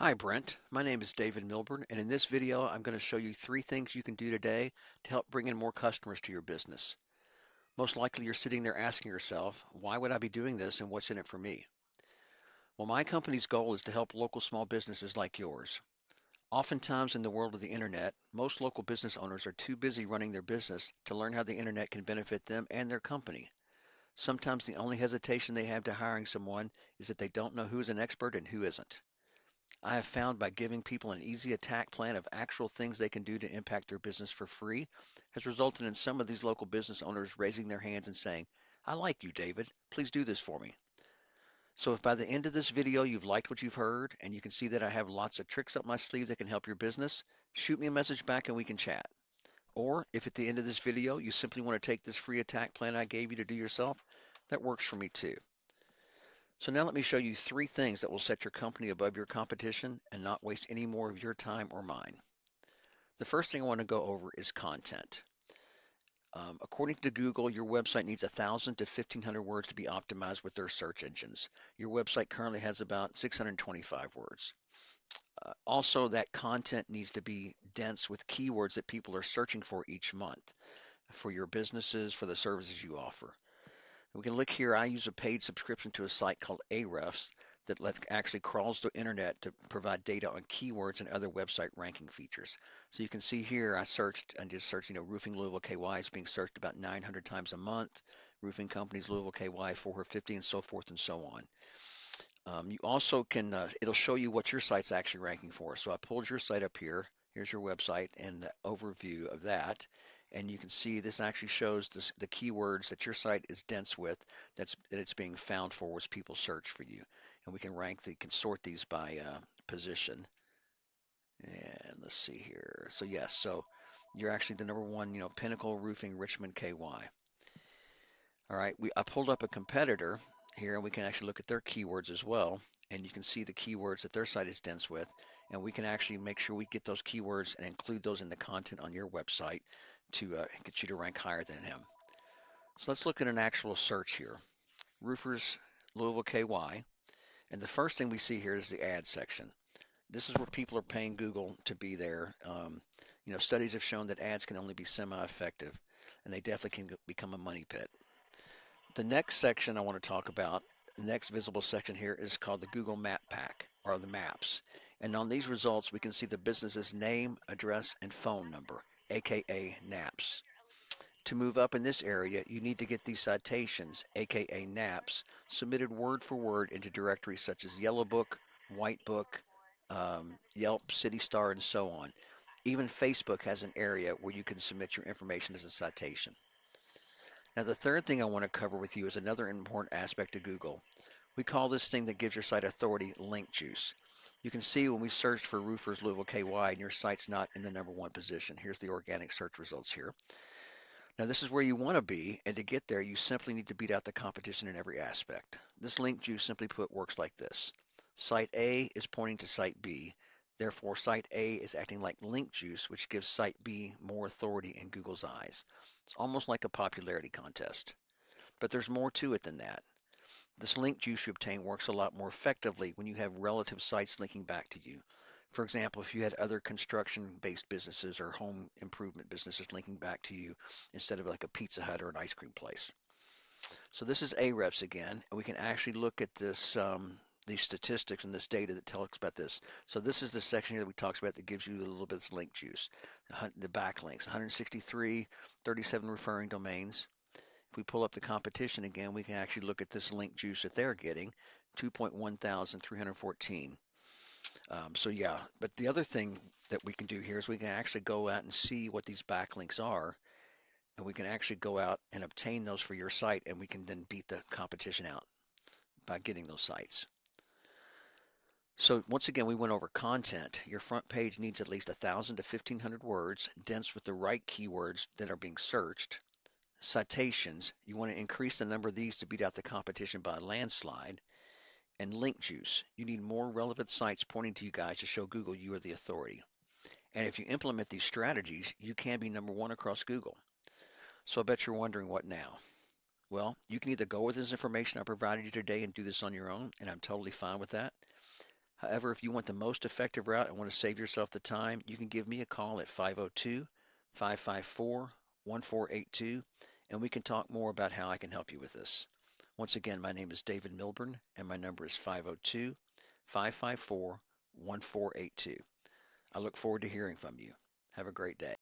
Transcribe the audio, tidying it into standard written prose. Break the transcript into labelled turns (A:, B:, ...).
A: Hi Brent, my name is David Milburn, and in this video I'm going to show you three things you can do today to help bring in more customers to your business. Most likely you're sitting there asking yourself, why would I be doing this and what's in it for me? Well, my company's goal is to help local small businesses like yours. Oftentimes in the world of the internet, most local business owners are too busy running their business to learn how the internet can benefit them and their company. Sometimes the only hesitation they have to hiring someone is that they don't know who's an expert and who isn't. I have found by giving people an easy attack plan of actual things they can do to impact their business for free has resulted in some of these local business owners raising their hands and saying, I like you, David. Please do this for me. So if by the end of this video you've liked what you've heard and you can see that I have lots of tricks up my sleeve that can help your business, shoot me a message back and we can chat. Or if at the end of this video you simply want to take this free attack plan I gave you to do yourself, that works for me too. So now let me show you three things that will set your company above your competition and not waste any more of your time or mine. The first thing I want to go over is content. According to Google, your website needs 1,000 to 1,500 words to be optimized with their search engines. Your website currently has about 625 words. Also, that content needs to be dense with keywords that people are searching for each month for your businesses, for the services you offer. We can look here. I use a paid subscription to a site called Ahrefs that actually crawls the internet to provide data on keywords and other website ranking features. So you can see here I just searched, roofing Louisville KY is being searched about 900 times a month, roofing companies Louisville KY 450 and so forth and so on. You also can, it'll show you what your site's actually ranking for. So I pulled your site up here. Here's your website and the overview of that. And you can see this actually shows the keywords that your site is dense with that it's being found for as people search for you. And we can sort these by position. And let's see here. So yes, so you're actually the number one, Pinnacle Roofing Richmond KY. All right, I pulled up a competitor here, and we can actually look at their keywords as well. And you can see the keywords that their site is dense with. And we can actually make sure we get those keywords and include those in the content on your website to get you to rank higher than him. So let's look at an actual search here. Roofers Louisville KY. And the first thing we see here is the ad section. This is where people are paying Google to be there. Studies have shown that ads can only be semi-effective, and they definitely can become a money pit. The next section I want to talk about, the next visible section here is called the Google Map Pack, or the maps. And on these results, we can see the business's name, address, and phone number, aka NAPs. To move up in this area, you need to get these citations, aka NAPs, submitted word for word into directories such as Yellow Book, White Book, Yelp, City Star, and so on. Even Facebook has an area where you can submit your information as a citation. Now, the third thing I want to cover with you is another important aspect of Google. We call this thing that gives your site authority link juice. You can see when we searched for roofers Louisville KY and your site's not in the number one position. Here's the organic search results here. Now, this is where you want to be, and to get there, you simply need to beat out the competition in every aspect. This link juice, simply put, works like this. Site A is pointing to Site B. Therefore, Site A is acting like link juice, which gives Site B more authority in Google's eyes. It's almost like a popularity contest. But there's more to it than that. This link juice you obtain works a lot more effectively when you have relative sites linking back to you. For example, if you had other construction-based businesses or home improvement businesses linking back to you instead of like a Pizza Hut or an ice cream place. So this is Ahrefs again, and we can actually look at this these statistics and this data that tells us about this. So this is the section here that we talked about that gives you a little bit of link juice. The backlinks, 163, 37 referring domains. If we pull up the competition again, we can actually look at this link juice that they're getting, 2.1314. So yeah, but the other thing that we can do here is we can actually go out and see what these backlinks are, and we can actually go out and obtain those for your site, and we can then beat the competition out by getting those sites. So once again, we went over content. Your front page needs at least 1,000 to 1,500 words, dense with the right keywords that are being searched. Citations, you want to increase the number of these to beat out the competition by a landslide. And link juice, you need more relevant sites pointing to you guys to show Google you are the authority. And if you implement these strategies, you can be number one across Google. So I bet you're wondering what now? Well, you can either go with this information I provided you today and do this on your own, and I'm totally fine with that. However, if you want the most effective route and want to save yourself the time, you can give me a call at 502-554-1482, and we can talk more about how I can help you with this. Once again, my name is David Milburn, and my number is 502-554-1482. I look forward to hearing from you. Have a great day.